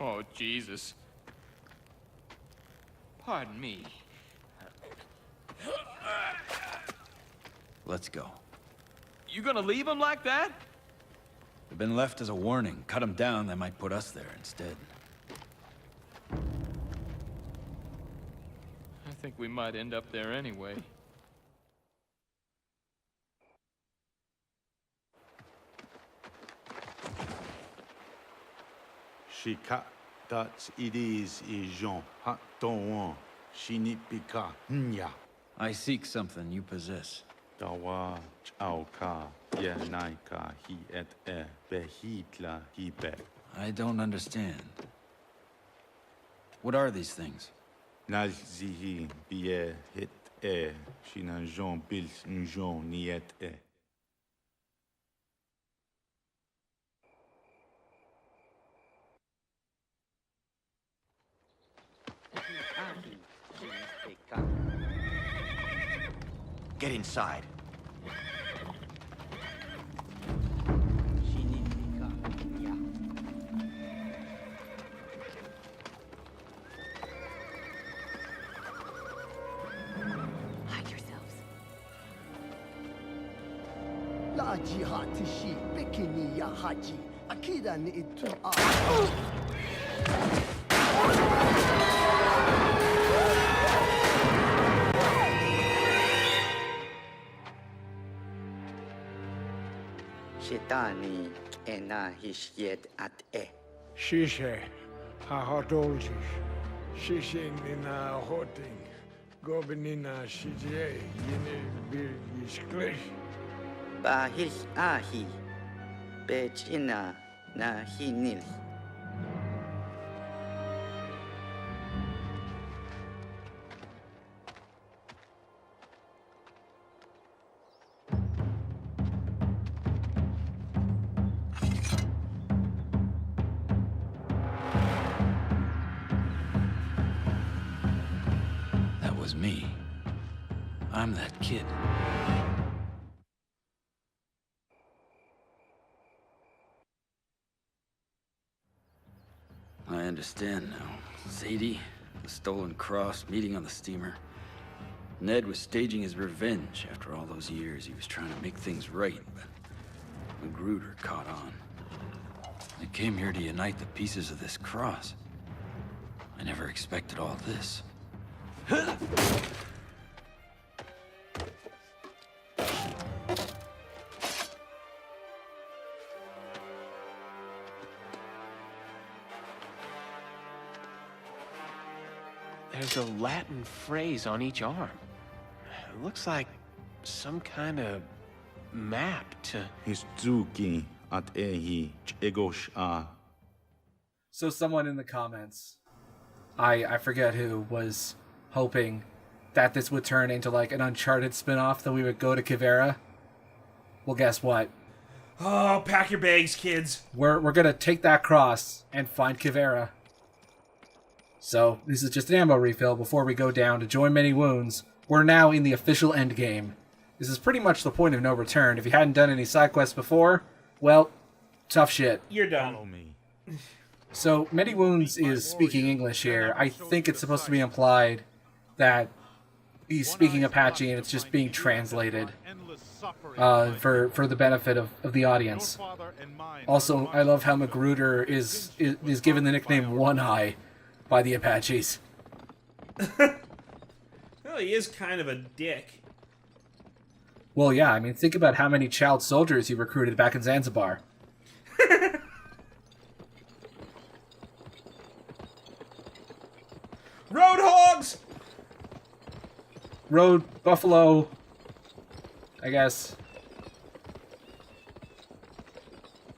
Oh, Jesus. Pardon me. Let's go. You gonna leave him like that? They've been left as a warning. Cut them down, they might put us there instead. I think we might end up there anyway. Shika that's it is Jean Haton Shinipika Nya I seek something you possess. Dawa Chauka Yanaika Hi et E Behitla Hibe I don't understand. What are these things? Nalzihi Bie Hit E Shinan Jean Bils Njon Niet E Get inside. Hide yourselves. La jihad tishi bikini ya haji akida ni itu Shetani ena hishiet at e. Shishe, hahodoljish, shishin nina hoting, gobinina shije, yine bir yishklish. Bahis ahi. Bechina na hinil. That was me. I'm that kid. I understand now. Sadie, the stolen cross, meeting on the steamer. Ned was staging his revenge after all those years. He was trying to make things right, but Magruder caught on. I came here to unite the pieces of this cross. I never expected all this. There's a Latin phrase on each arm. It looks like some kind of map to... Histuki at Ehi Egosh A So someone in the comments, I forget who, was hoping that this would turn into like an Uncharted spin-off, that we would go to Kivera. Well, guess what? Oh, pack your bags, kids. We're gonna take that cross and find Kivera. So, this is just an ammo refill before we go down to join Many Wounds. We're now in the official end game. This is pretty much the point of no return. If you hadn't done any side quests before, well, tough shit. You're done. Follow me. So, Many Wounds is speaking English here. I think it's supposed to be implied that he's speaking Apache and it's just being translated for the benefit of the audience. Also, I love how Magruder is given the nickname One Eye by the Apaches. Well, he is kind of a dick. Well, yeah, I mean, think about how many child soldiers he recruited back in Zanzibar. Road hogs! Road buffalo, I guess.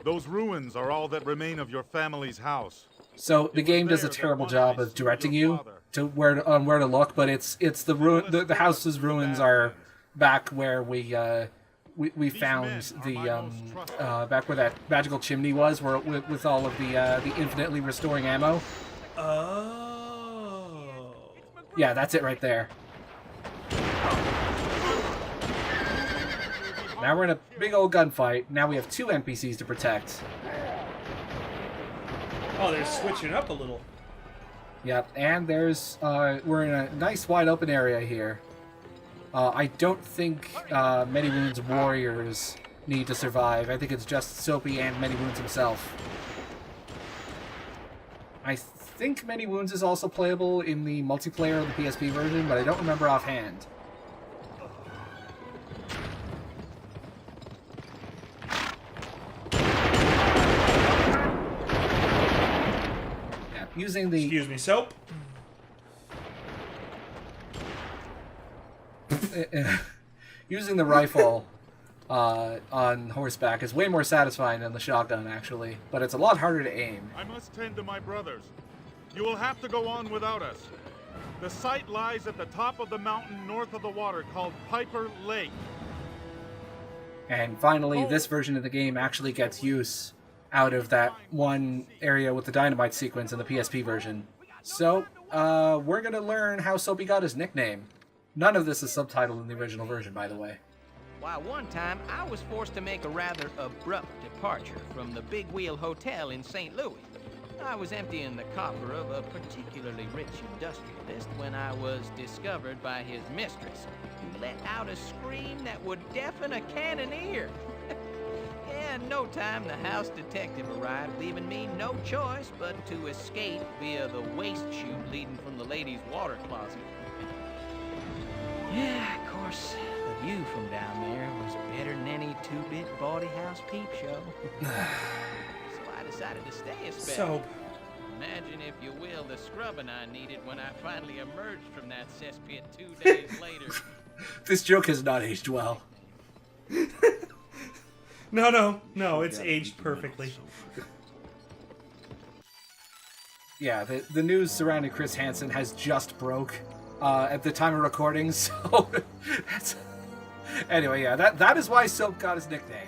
Those ruins are all that remain of your family's house. So the game does a terrible job of directing you to where to look, but it's the house's ruins are back where we found the back where that magical chimney was, where with all of the infinitely restoring ammo. Oh. Yeah, that's it right there. Now we're in a big old gunfight. Now we have two NPCs to protect. Oh, they're switching up a little. Yep, and there's, we're in a nice wide open area here. I don't think, Many Wounds warriors need to survive. I think it's just Soapy and Many Wounds himself. I think Many Wounds is also playable in the multiplayer of the PSP version, but I don't remember offhand. Yeah, using the... Excuse me, Soap? Using the rifle on horseback is way more satisfying than the shotgun, actually, but it's a lot harder to aim. I must tend to my brothers. You will have to go on without us. The site lies at the top of the mountain north of the water called Piper Lake. And finally, this version of the game actually gets use out of that one area with the dynamite sequence in the PSP version. So, we're gonna learn how Soapy got his nickname. None of this is subtitled in the original version, by the way. Why, one time I was forced to make a rather abrupt departure from the Big Wheel Hotel in St. Louis. I was emptying the copper of a particularly rich industrialist when I was discovered by his mistress, who let out a scream that would deafen a cannoneer. Yeah, in no time the house detective arrived, leaving me no choice but to escape via the waste chute leading from the ladies' water closet. Yeah, of course, the view from down there was better than any two-bit bawdy house peep show. So I decided to stay a spell. Soap. Imagine, if you will, the scrubbing I needed when I finally emerged from that cesspit 2 days later. This joke has not aged well. No, it's aged perfectly. Yeah, the news surrounding Chris Hansen has just broke at the time of recording, so that's... Anyway, yeah, that is why Soap got his nickname.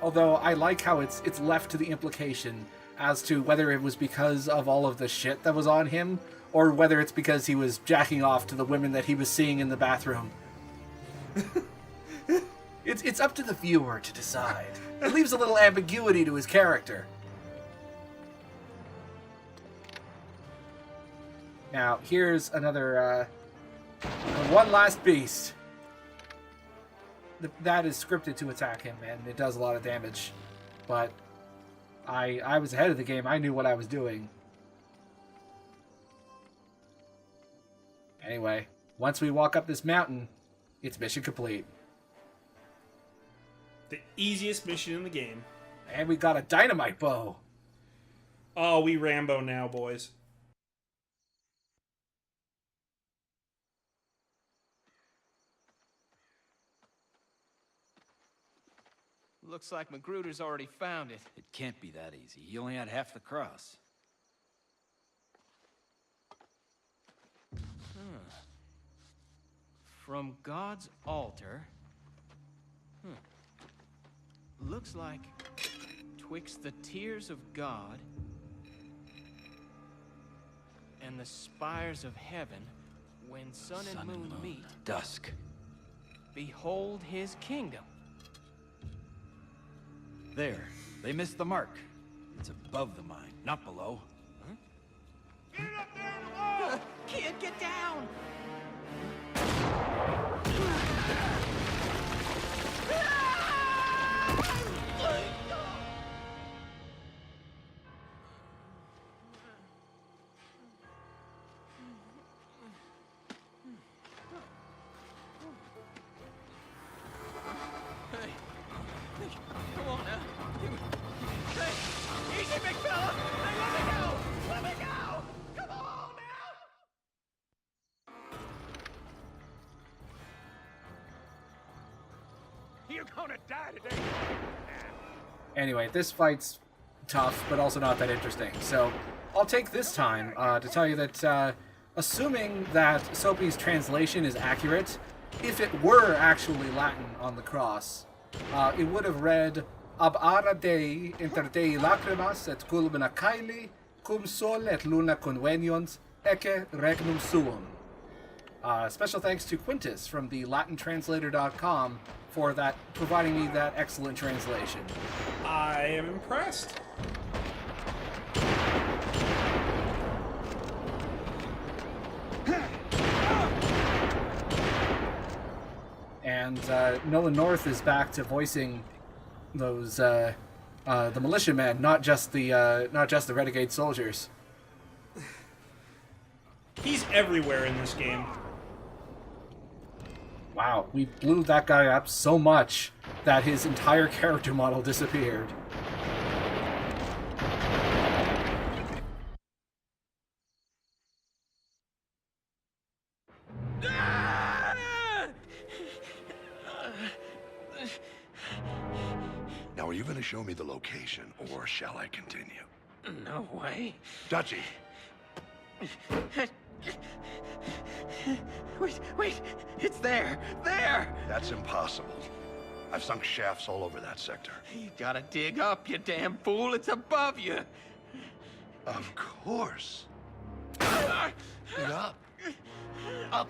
Although I like how it's left to the implication as to whether it was because of all of the shit that was on him, or whether it's because he was jacking off to the women that he was seeing in the bathroom. It's up to the viewer to decide. It leaves a little ambiguity to his character. Now, here's another, one last beast. That is scripted to attack him, and it does a lot of damage. But I was ahead of the game. I knew what I was doing. Anyway, once we walk up this mountain, it's mission complete. The easiest mission in the game. And we got a dynamite bow. Oh, we Rambo now, boys. Looks like Magruder's already found it. It can't be that easy. He only had half the cross. From God's altar. Looks like twixt the tears of God and the spires of heaven, when sun and moon meet, Dusk. behold his kingdom. There. They missed the mark. It's above the mine, not below. Huh? Get it up there on the wall! Kid, get down! Come on now. Hey, easy, big fella. Hey, let me go. Let me go. Come on now. You're gonna die today. Anyway, this fight's tough, but also not that interesting. So I'll take this time to tell you that, assuming that Soapy's translation is accurate, if it were actually Latin on the cross, it would have read Ab ara Dei inter Dei lacrimas et culmina caeli, cum sol et luna convenions, ecce regnum suum. Special thanks to Quintus from the LatinTranslator.com for providing me that excellent translation. I am impressed. and Nolan North is back to voicing those the militiamen, not just the renegade soldiers. He's everywhere in this game. Wow, we blew that guy up so much that his entire character model disappeared. Now, are you going to show me the location, or shall I continue? No way. Dutchy! Wait, it's there! There! That's impossible. I've sunk shafts all over that sector. You gotta dig up, you damn fool. It's above you. Of course. Dig up. Up.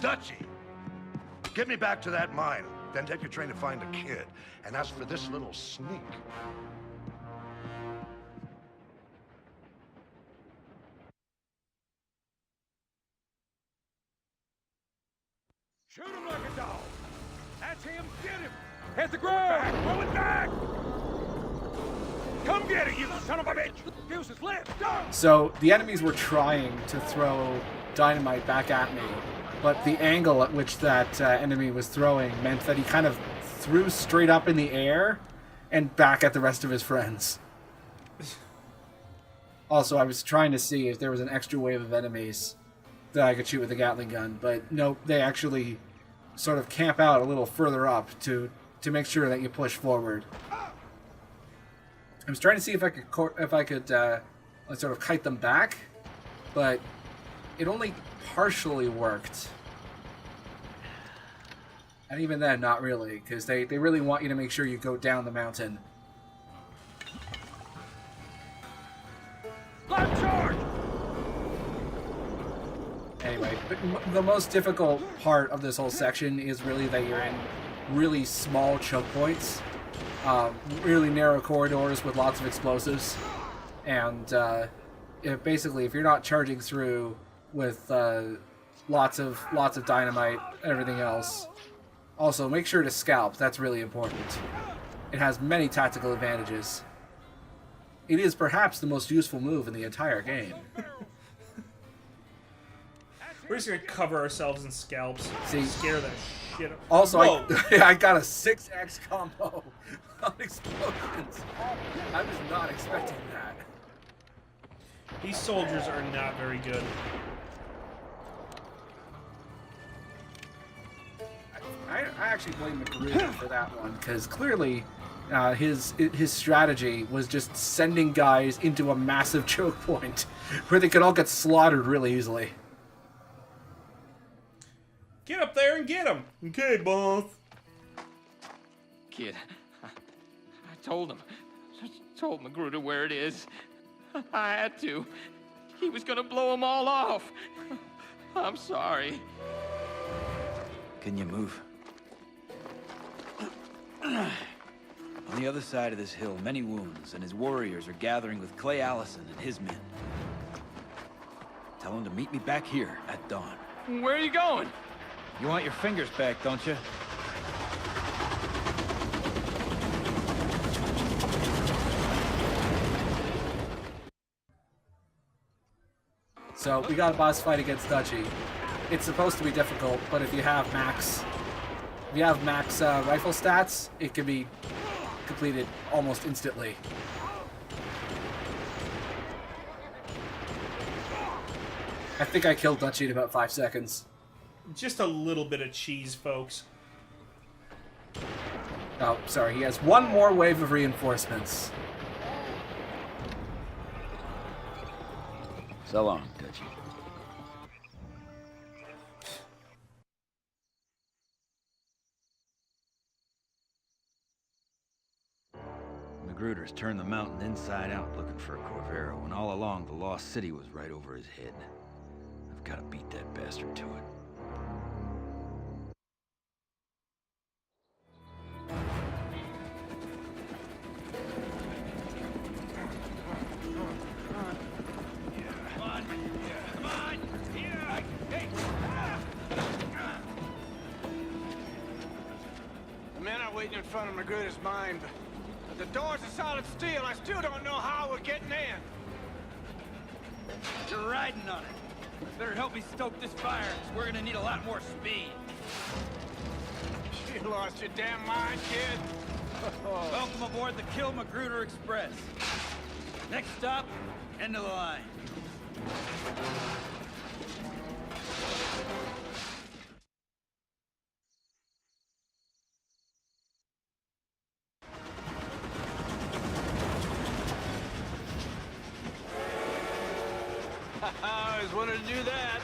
Dutchy! Get me back to that mine. Then take your train to find a kid. And as for this little sneak... Shoot him like a dog. That's him. Get him. Hit the ground. Throw it back. Come get it, you son of a bitch. Fuse is lit. Go. So the enemies were trying to throw dynamite back at me, but the angle at which that enemy was throwing meant that he kind of threw straight up in the air and back at the rest of his friends. Also, I was trying to see if there was an extra wave of enemies that I could shoot with a Gatling gun, but nope, they actually sort of camp out a little further up to make sure that you push forward. I was trying to see if I could sort of kite them back, but it only partially worked. And even then, not really, because they really want you to make sure you go down the mountain. Left charge. Anyway, the most difficult part of this whole section is really that you're in really small choke points, really narrow corridors with lots of explosives, and basically, if you're not charging through with lots of dynamite, everything else. Also, make sure to scalp. That's really important. It has many tactical advantages. It is perhaps the most useful move in the entire game. We're just gonna cover ourselves in scalps. See, scare the shit out. Also, I got a 6x combo on explosions. I was not expecting that. These soldiers are not very good. I actually blame McGruder for that one, because clearly his strategy was just sending guys into a massive choke point where they could all get slaughtered really easily. Get up there and get him. Okay, boss. Kid, I told Magruder where it is. I had to. He was gonna blow them all off. I'm sorry. Can you move? On the other side of this hill, many wounds, and his warriors are gathering with Clay Allison and his men. Tell him to meet me back here at dawn. Where are you going? You want your fingers back, don't you? So we got a boss fight against Dutchy. It's supposed to be difficult, but if you have max rifle stats, it can be completed almost instantly. I think I killed Dutchy in about 5 seconds. Just a little bit of cheese, folks. Oh, sorry, he has one more wave of reinforcements. So long, Dutchy. Magruder's turned the mountain inside out looking for a Corvero, when all along the lost city was right over his head. I've got to beat that bastard to it. men are waiting in front of Magruder's mine, but the doors are solid steel. I still don't know how we're getting in. You're riding on it. Better help me stoke this fire, because we're gonna need a lot more speed. You lost your damn mind, kid. Welcome aboard the Kill Magruder Express. Next stop, end of the line. I always wanted to do that.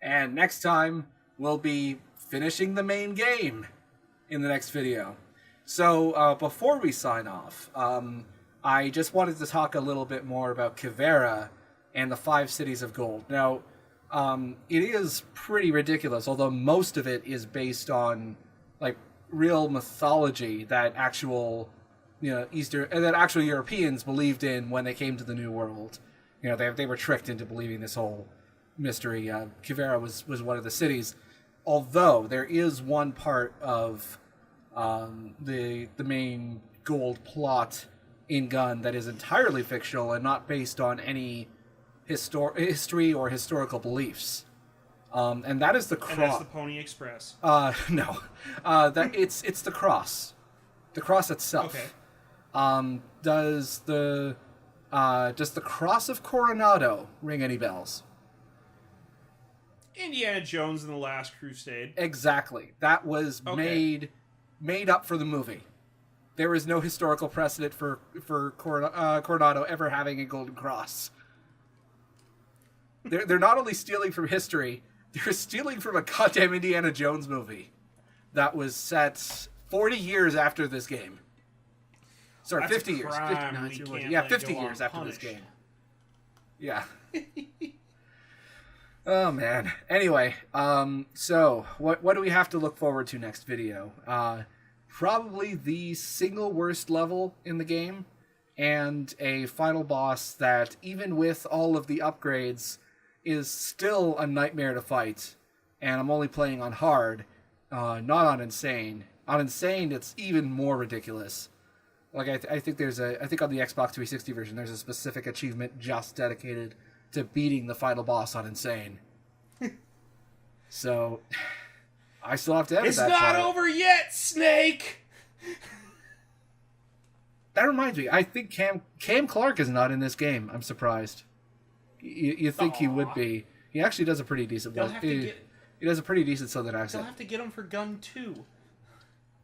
And next time, we'll be finishing the main game in the next video. So, before we sign off, I just wanted to talk a little bit more about Kivera and the 5 Cities of Gold. Now, it is pretty ridiculous, although most of it is based on, like, real mythology that actual, that actual Europeans believed in when they came to the New World. You know, they were tricked into believing this whole mystery. Kivera was one of the cities, although there is one part of the main gold plot in Gun that is entirely fictional and not based on any history or historical beliefs, and that is the cross. And that's the Pony Express. No, that it's the cross itself. Okay. Does the Cross of Coronado ring any bells? Indiana Jones and the Last Crusade. Exactly. That was made up for the movie. There is no historical precedent for Coronado ever having a golden cross. They're not only stealing from history, they're stealing from a goddamn Indiana Jones movie that was set 40 years after this game. Sorry, That's 50 a years. crime 50, we can't yeah, let 50 go years after unpunished. this game. Yeah. Oh, man. Anyway, so what do we have to look forward to next video? Probably the single worst level in the game, and a final boss that, even with all of the upgrades, is still a nightmare to fight. And I'm only playing on hard, not on insane. On insane, it's even more ridiculous. Like, I think I think on the Xbox 360 version, there's a specific achievement just dedicated to beating the final boss on insane. So, I still have to edit that. It's not part. over yet, Snake! That reminds me, I think Cam Clark is not in this game. I'm surprised. You think he would be. He actually does a pretty decent They'll voice. have to get, He does a pretty decent Southern accent. they'll have to get him for Gun 2.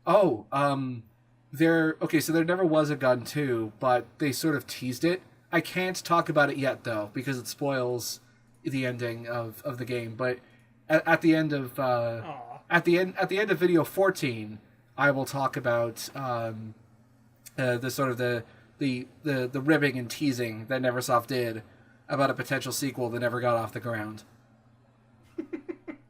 Oh, so there never was a Gun 2, but they sort of teased it. I can't talk about it yet, though, because it spoils the ending of the game. But at the end of at the end of video 14, I will talk about the sort of the ribbing and teasing that Neversoft did about a potential sequel that never got off the ground.